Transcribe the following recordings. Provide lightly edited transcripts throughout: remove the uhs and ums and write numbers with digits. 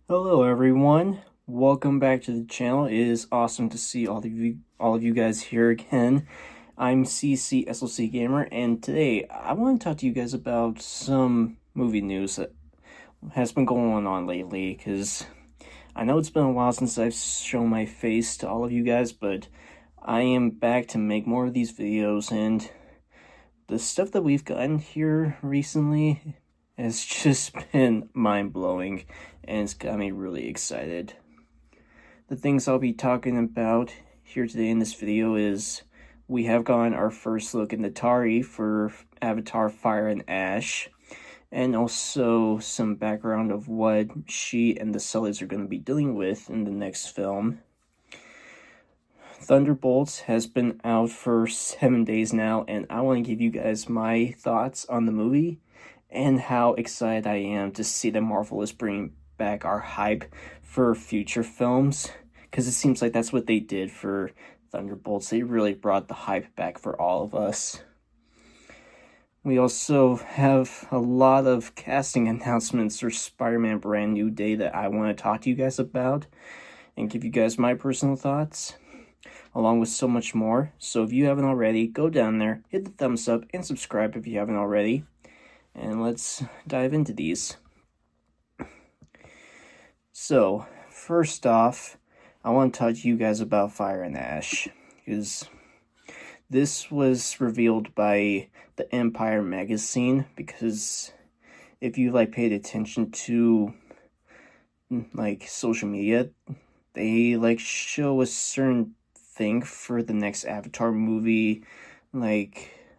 Hello everyone. Welcome back to the channel. It is awesome to see all of you guys here again. I'm CC SLC Gamer, and today I want to talk to you guys about some movie news that has been going on lately, because I know it's been a while since I've shown my face to all of you guys, but I am back to make more of these videos, and the stuff that we've gotten here recently has just been mind-blowing, and it's got me really excited. The things I'll be talking about here today in this video is we have gotten our first look at Netyri for Avatar Fire and Ash, and also some background of what she and the Sullies are going to be dealing with in the next film. Thunderbolts has been out for 7 days now, and I want to give you guys my thoughts on the movie and how excited I am to see that Marvel is bringing back our hype for future films, because it seems like that's what they did for Thunderbolts. They really brought the hype back for all of us. We also have a lot of casting announcements for Spider-Man Brand New Day that I want to talk to you guys about and give you guys my personal thoughts, along with so much more. So if you haven't already, go down there, hit the thumbs up, and subscribe if you haven't already. And let's dive into these. So, first off, I want to talk to you guys about Fire and Ash, because this was revealed by the Empire magazine, because if you paid attention to social media, they show a certain thing for the next Avatar movie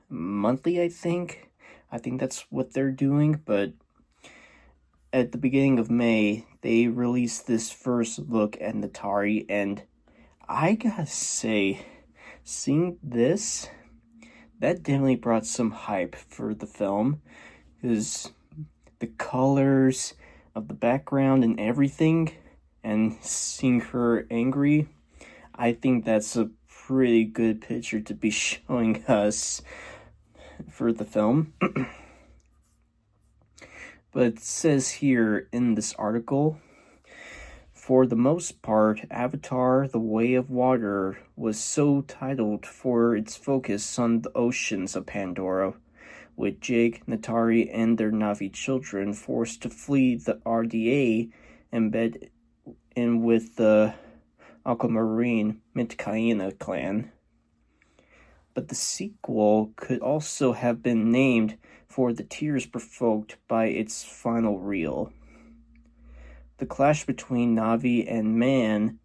monthly, I think that's what they're doing. But at the beginning of May, they released this first look at Netyri, and I gotta say, seeing this, that definitely brought some hype for the film, because the colors of the background and everything, and seeing her angry, I think that's a pretty good picture to be showing us for the film. But it says here in this article, for the most part, Avatar: The Way of Water was so titled for its focus on the oceans of Pandora, with Jake, Netyri, and their Na'vi children forced to flee the RDA and bed in with the Aquamarine Mitkaina clan. But the sequel could also have been named for the tears provoked by its final reel. The clash between Na'vi and man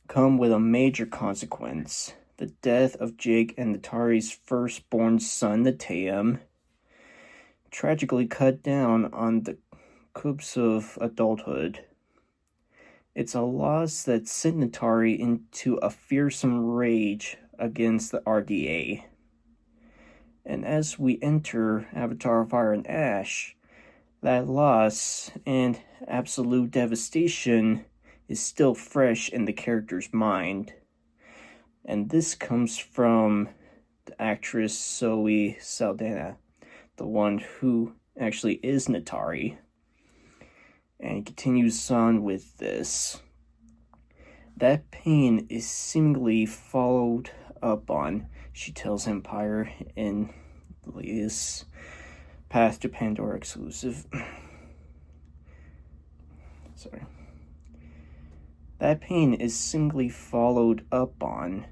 come with a major consequence: the death of Jake and Netyri's firstborn son, Neteam, tragically cut down on the cusp of adulthood. It's a loss that sent Netyri into a fearsome rage against the RDA. And as we enter Avatar Fire and Ash, that loss and absolute devastation is still fresh in the character's mind. And this comes from the actress Zoe Saldana, the one who actually is Netyri. And he continues on with this. That pain is seemingly followed up on, she tells Empire in this Path to Pandora exclusive. Sorry. That pain is seemingly followed up on,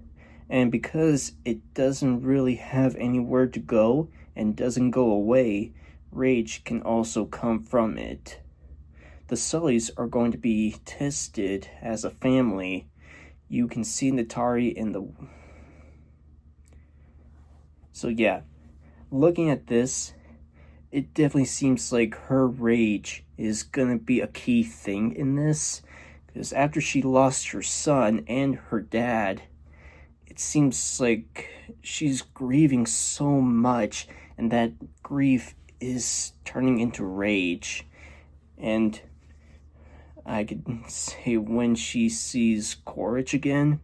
and because it doesn't really have anywhere to go and doesn't go away, rage can also come from it. The Sullys are going to be tested as a family. You can see Netyri in the... So yeah, looking at this, it definitely seems like her rage is gonna be a key thing in this, because after she lost her son and her dad, it seems like she's grieving so much, and that grief is turning into rage. And I could say when she sees Quaritch again,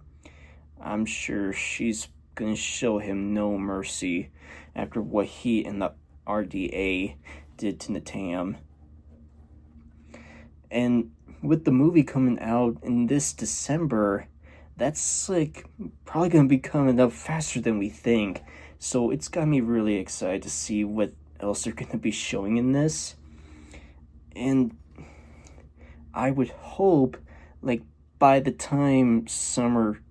I'm sure she's gonna show him no mercy after what he and the RDA did to Neteam. And with the movie coming out in this December, that's like probably gonna be coming up faster than we think. So it's got me really excited to see what else they're gonna be showing in this. And I would hope, like, by the time summer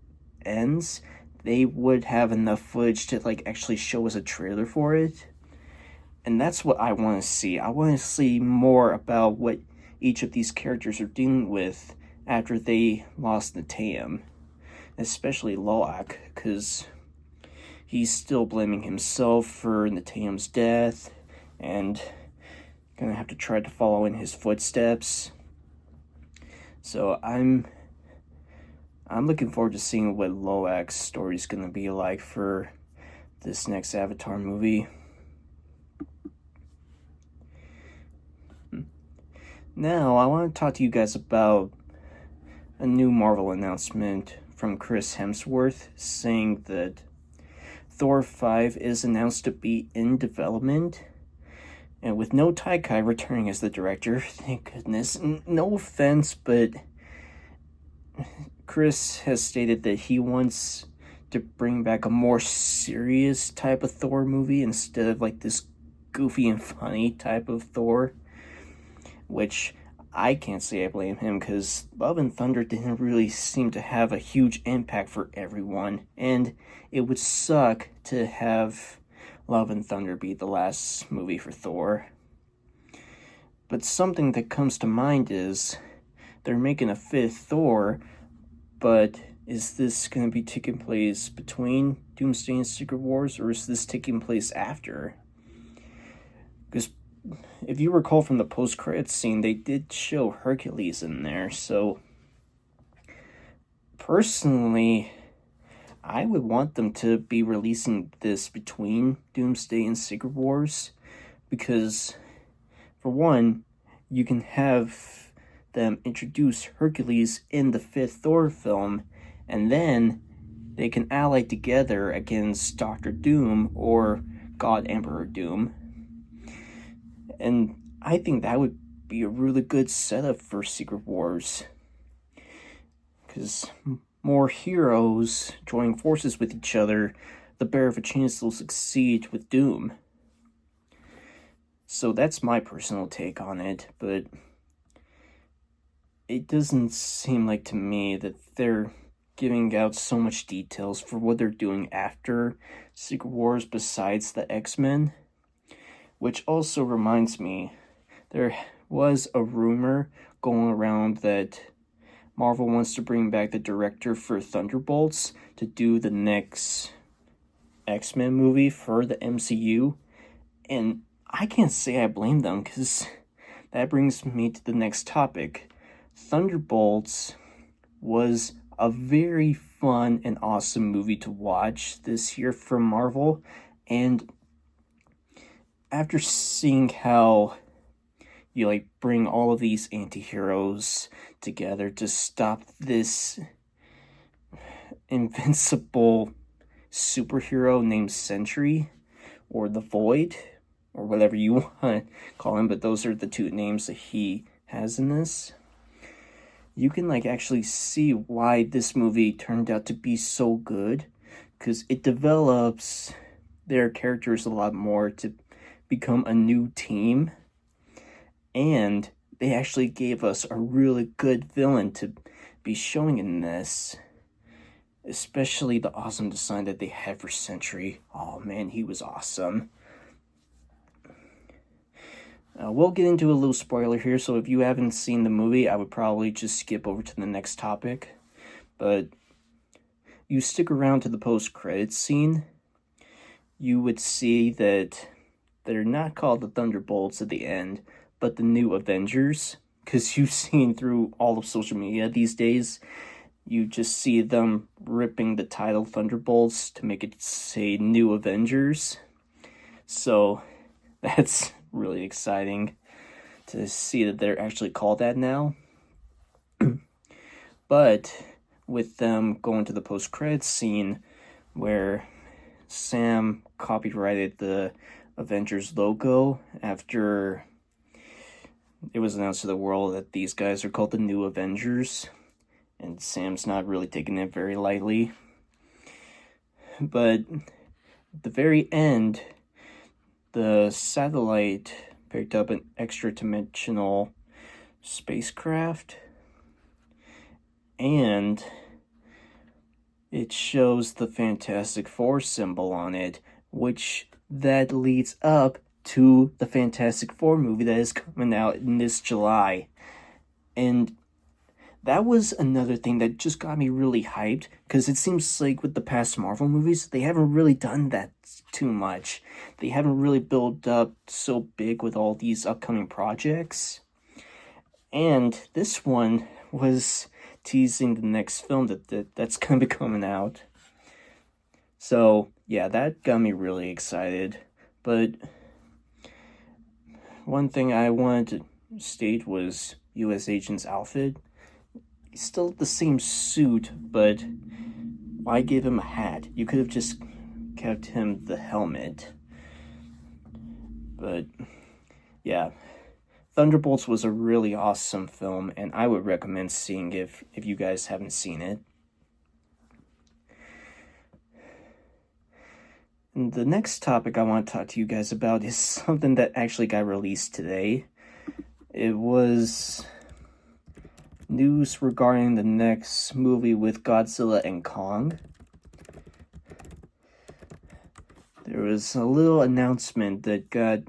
ends, they would have enough footage to like actually show us a trailer for it. And that's what I want to see. I want to see more about what each of these characters are dealing with after they lost Netyri, especially Loak, because he's still blaming himself for Netyri's death and gonna have to try to follow in his footsteps. So I'm looking forward to seeing what Loak's story is gonna be like for this next Avatar movie. Now, I want to talk to you guys about a new Marvel announcement from Chris Hemsworth saying that Thor 5 is announced to be in development, and with no Taika returning as the director. Thank goodness. No offense, but Chris has stated that he wants to bring back a more serious type of Thor movie instead of like this goofy and funny type of Thor, which I can't say I blame him, because Love and Thunder didn't really seem to have a huge impact for everyone, and it would suck to have Love and Thunder be the last movie for Thor. But something that comes to mind is they're making a fifth Thor, but is this going to be taking place between Doomsday and Secret Wars, or is this taking place after? Because if you recall from the post-credits scene, they did show Hercules in there, so personally, I would want them to be releasing this between Doomsday and Secret Wars, because, for one, you can have them introduce Hercules in the fifth Thor film, and then they can ally together against Doctor Doom or God Emperor Doom. And I think that would be a really good setup for Secret Wars, because more heroes joining forces with each other, the better of a chance they'll succeed with Doom. So that's my personal take on it, but it doesn't seem like to me that they're giving out so much details for what they're doing after Secret Wars besides the X-Men. Which also reminds me, there was a rumor going around that Marvel wants to bring back the director for Thunderbolts to do the next X-Men movie for the MCU. And I can't say I blame them, because that brings me to the next topic. Thunderbolts was a very fun and awesome movie to watch this year from Marvel, and after seeing how you like bring all of these anti-heroes together to stop this invincible superhero named Sentry, or the Void, or whatever you want to call him, but those are the two names that he has in this, you can like actually see why this movie turned out to be so good, because it develops their characters a lot more to become a new team, and they actually gave us a really good villain to be showing in this, especially the awesome design that they had for Sentry. Oh man, he was awesome. We'll get into a little spoiler here, so if you haven't seen the movie, I would probably just skip over to the next topic, but you stick around to the post-credits scene, you would see that they're not called the Thunderbolts at the end, but the New Avengers, because you've seen through all of social media these days, you just see them ripping the title Thunderbolts to make it say New Avengers. So that's really exciting to see that they're actually called that now. But with them going to the post-credits scene where Sam copyrighted the Avengers logo after it was announced to the world that these guys are called the New Avengers, and Sam's not really taking it very lightly. But at the very end, the satellite picked up an extra-dimensional spacecraft, and it shows the Fantastic Four symbol on it, which that leads up to the Fantastic Four movie that is coming out in this July. And that was another thing that just got me really hyped, because it seems like with the past Marvel movies, they haven't really done that too much. They haven't really built up so big with all these upcoming projects. And this one was teasing the next film that's going to be coming out. So, yeah, that got me really excited. But one thing I wanted to state was U.S. Agent's outfit. He's still the same suit, but why give him a hat? You could have just kept him the helmet. But, yeah. Thunderbolts was a really awesome film, and I would recommend seeing it if you guys haven't seen it. And the next topic I want to talk to you guys about is something that actually got released today. It was news regarding the next movie with Godzilla and Kong. There was a little announcement that got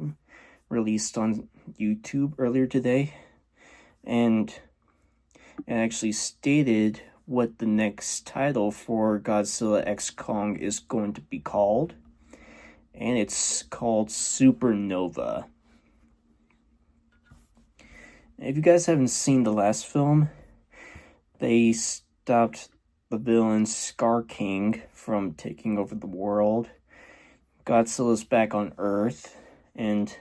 released on YouTube earlier today, and it actually stated what the next title for Godzilla x Kong is going to be called, and it's called Supernova. If you guys haven't seen the last film, they stopped the villain Scar King from taking over the world. Godzilla's back on Earth, and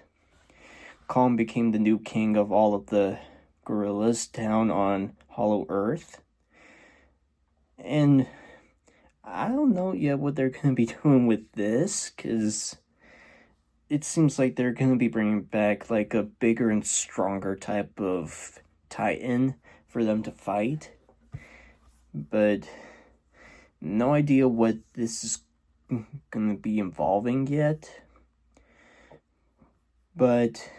Kong became the new king of all of the gorillas down on Hollow Earth. And I don't know yet what they're going to be doing with this, because it seems like they're going to be bringing back like a bigger and stronger type of Titan for them to fight. But no idea what this is going to be involving yet. But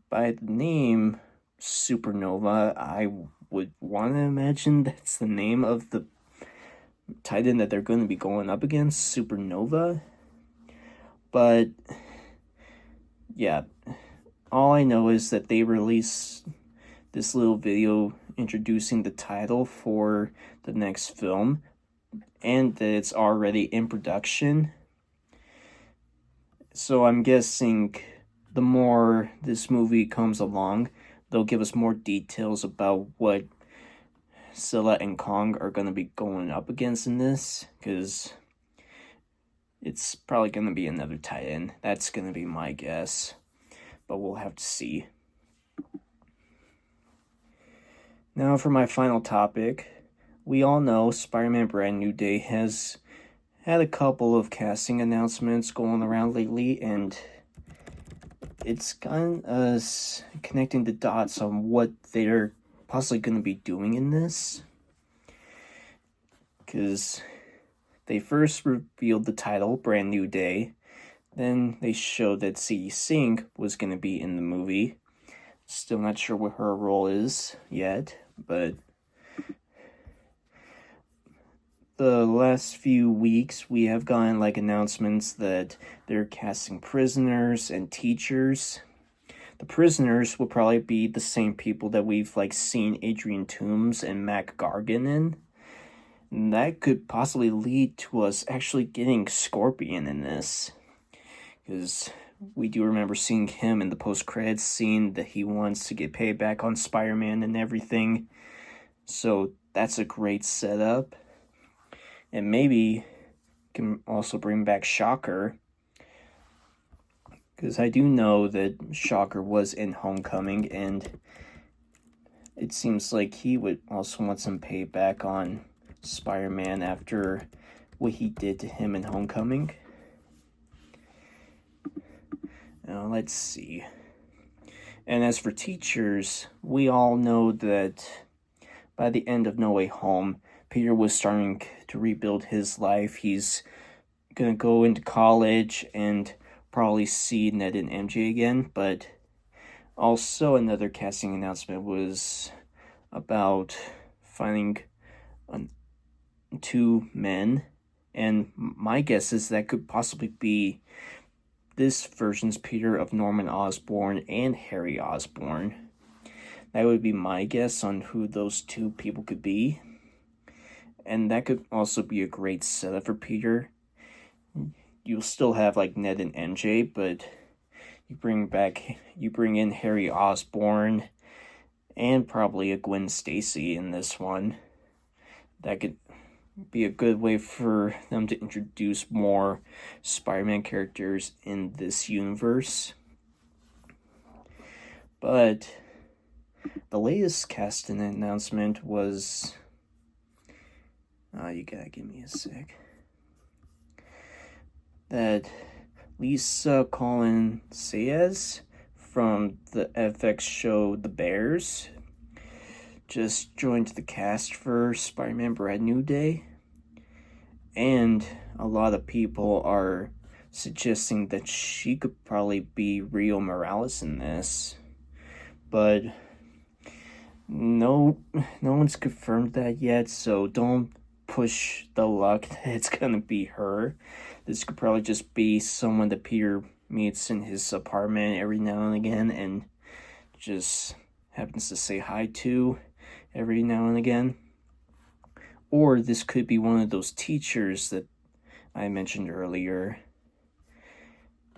by the name Supernova, I would want to imagine that's the name of the Titan that they're going to be going up against, Supernova. But yeah, all I know is that they released this little video introducing the title for the next film, and that it's already in production. So I'm guessing the more this movie comes along, they'll give us more details about what Godzilla and Kong are going to be going up against in this, because it's probably going to be another Titan. That's going to be my guess, but we'll have to see. Now for my final topic. We all know Spider-Man Brand New Day has had a couple of casting announcements going around lately, and it's gotten us connecting the dots on what they're possibly going to be doing in this. Because they first revealed the title, Brand New Day. Then they showed that Sadie Sink was going to be in the movie. Still not sure what her role is yet, but the last few weeks we have gotten like announcements that they're casting prisoners and teachers. The prisoners will probably be the same people that we've like seen Adrian Toomes and Mac Gargan in. And that could possibly lead to us actually getting Scorpion in this, because we do remember seeing him in the post-credits scene that he wants to get payback on Spider-Man and everything. So that's a great setup. And maybe can also bring back Shocker, because I do know that Shocker was in Homecoming, and it seems like he would also want some payback on Spider-Man after what he did to him in Homecoming. Now, let's see. And as for teachers, we all know that by the end of No Way Home, Peter was starting to rebuild his life. He's gonna go into college and probably see Ned and MJ again, but also another casting announcement was about finding two men, and my guess is that could possibly be this version's Peter of Norman Osborn and Harry Osborn. That would be my guess on who those two people could be. And that could also be a great setup for Peter. You'll still have like Ned and MJ, but you bring in Harry Osborn and probably a Gwen Stacy in this one. That could be a good way for them to introduce more Spider-Man characters in this universe. But the latest casting announcement was... you gotta give me a sec. That Lisa Collin Sayes from the FX show The Bears just joined the cast for Spider-Man Brand New Day. And a lot of people are suggesting that she could probably be Rio Morales in this. But no one's confirmed that yet, so don't push the luck that it's gonna be her. This could probably just be someone that Peter meets in his apartment every now and again and just happens to say hi to every now and again. Or this could be one of those teachers that I mentioned earlier.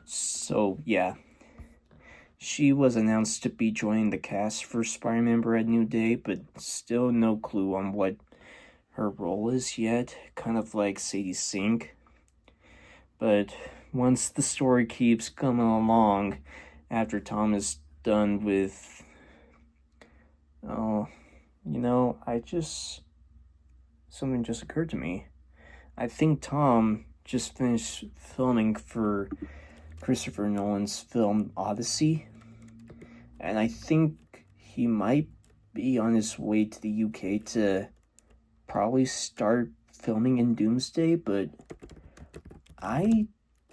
So yeah, she was announced to be joining the cast for Spider-Man Brand New Day, but still no clue on what her role is yet, kind of like Sadie Sink. But once the story keeps coming along, after Tom is done with... something just occurred to me. I think Tom just finished filming for Christopher Nolan's film Odyssey, and I think he might be on his way to the UK to probably start filming in Doomsday, but I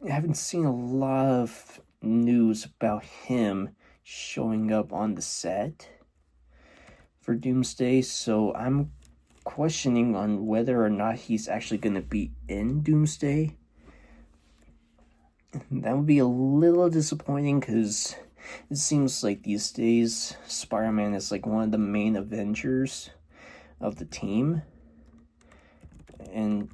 haven't seen a lot of news about him showing up on the set for Doomsday, so I'm questioning on whether or not he's actually going to be in Doomsday. That would be a little disappointing because it seems like these days Spider-Man is like one of the main Avengers of the team. And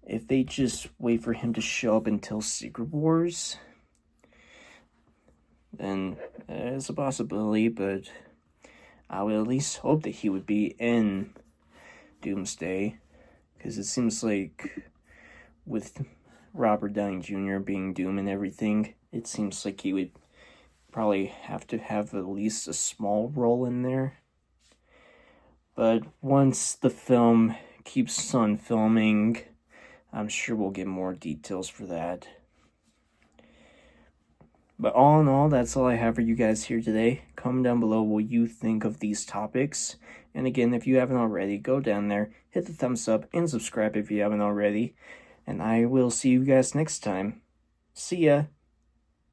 if they just wait for him to show up until Secret Wars, then there's a possibility, but I would at least hope that he would be in Doomsday, because it seems like with Robert Downey Jr. being Doom and everything, it seems like he would probably have to have at least a small role in there. But once the film keeps on filming, I'm sure we'll get more details for that. But all in all, that's all I have for you guys here today. Comment down below what you think of these topics. And again, if you haven't already, go down there, hit the thumbs up, and subscribe if you haven't already. And I will see you guys next time. See ya!